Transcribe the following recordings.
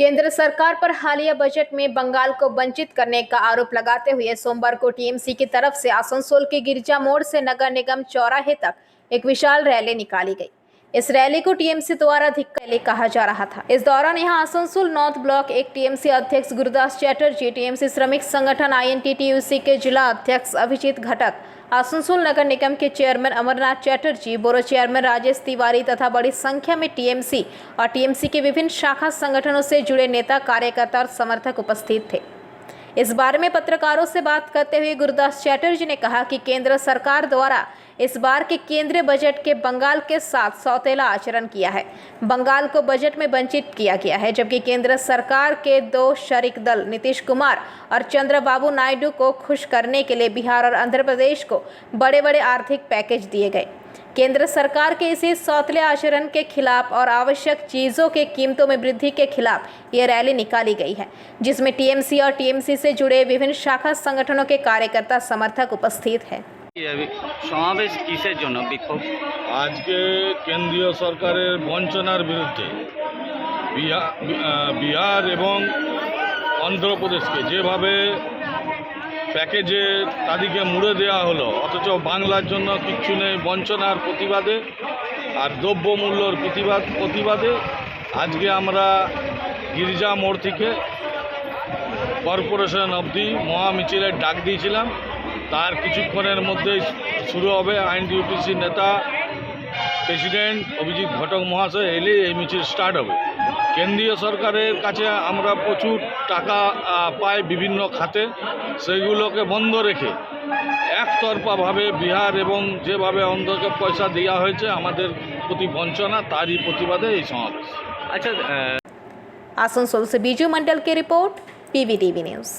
केंद्र सरकार पर हालिया बजट में बंगाल को वंचित करने का आरोप लगाते हुए सोमवार को टीएमसी की तरफ से आसनसोल के गिरजा मोड़ से नगर निगम चौराहे तक एक विशाल रैली निकाली गई। इस रैली को टीएमसी द्वारा धिक्कार रैली कहा जा रहा था। इस दौरान यहां आसनसोल नॉर्थ ब्लॉक एक टीएमसी अध्यक्ष गुरुदास चैटर्जी, टीएमसी श्रमिक संगठन INTTUC के जिला अध्यक्ष अभिजीत घटक, आसनसोल नगर निगम के chairman Amarnath Chatterjee, borough chairman Rajesh Tiwari तथा बड़ी संख्या में टीएमसी और टीएमसी के विभिन्न शाखा संगठनों से जुड़े नेता, कार्यकर्ता और समर्थक उपस्थित थे। इस बारे में पत्रकारों से बात करते हुए गुरुदास चैटर्जी ने कहा कि केंद्र सरकार द्वारा इस बार के केंद्रीय बजट के बंगाल के साथ सौतेला आचरण किया है। बंगाल को बजट में वंचित किया गया है, जबकि केंद्र सरकार के दो शरीक दल नीतीश कुमार और चंद्रबाबू नायडू को खुश करने के लिए बिहार और आंध्र प्रदेश को बड़े बड़े आर्थिक पैकेज दिए गए। केंद्र सरकार के इसी सौतेले आचरण के खिलाफ और आवश्यक चीज़ों के कीमतों में वृद्धि के खिलाफ ये रैली निकाली गई है, जिसमें टीएमसी और टीएमसी से जुड़े विभिन्न शाखा संगठनों के कार्यकर्ता, समर्थक उपस्थित हैं। সমাবেশ কিসের জন্য বিক্ষোভ? আজকে কেন্দ্রীয় সরকারের বঞ্চনার বিরুদ্ধে বিহার এবং অন্ধ্রপ্রদেশকে যেভাবে প্যাকেজে তাদেরকে মুড়ে দেওয়া হলো, অথচ বাংলার জন্য কিচ্ছু নেই, বঞ্চনার প্রতিবাদে আর দ্রব্যমূল্যর প্রতিবাদে আজকে আমরা গির্জা মোড় থেকে কর্পোরেশন অবধি মহামিছিলের ডাক দিয়েছিলাম। তার কিছুক্ষণের মধ্যেই শুরু হবে। INTTUC নেতা প্রেসিডেন্ট অভিজিৎ ঘটক মহাশয় এলে এই মিছিল স্টার্ট হবে। কেন্দ্রীয় সরকারের কাছে আমরা প্রচুর টাকা পাই বিভিন্ন খাতে, সেগুলোকে বন্ধ রেখে একতরফাভাবে বিহার এবং যেভাবে অন্ধ্রকে পয়সা দেওয়া হয়েছে আমাদের প্রতি বঞ্চনা, তারই প্রতিবাদে এই সমাবেশ। আচ্ছা, आसनसोल से बीजू मंडल की रिपोर्ट, PVTV न्यूज़।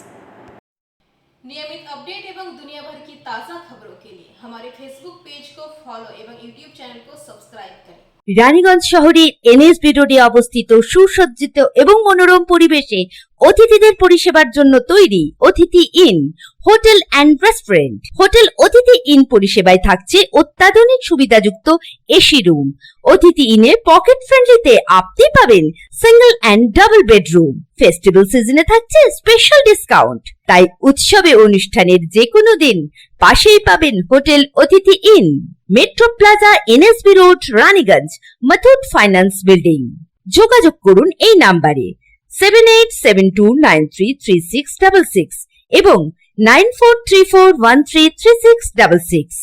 नियमित अपडेट एवं दुनिया भर की ताज़ा खबरों के लिए हमारे फेसबुक पेज को फॉलो एवं यूट्यूब चैनल को सब्सक्राइब करें। রানীগঞ্জ শহরের NSB রোডে অবস্থিত সুসজ্জিত এবং মনোরম পরিবেশে অতিথিদের পরিষেবার জন্য তৈরি অতিথি in hotel and restaurant. Hotel অতিথি ইন পরিষেবায় থাকছে অত্যাধুনিক সুবিধাযুক্ত এসি রুম। অতিথি ইনে পকেট ফ্রেন্ডলিতে আপনি পাবেন single and double bedroom. Festival সিজনে থাকছে স্পেশাল ডিসকাউন্ট। তাই উৎসবে অনুষ্ঠানের যে কোনো দিন পাশেই পাবেন হোটেল অতিথি in, metro plaza, NSB road, Raniganj, Muthoot finance building. যোগাযোগ করুন এই নাম্বারে 7872933666 এবং 9434133666।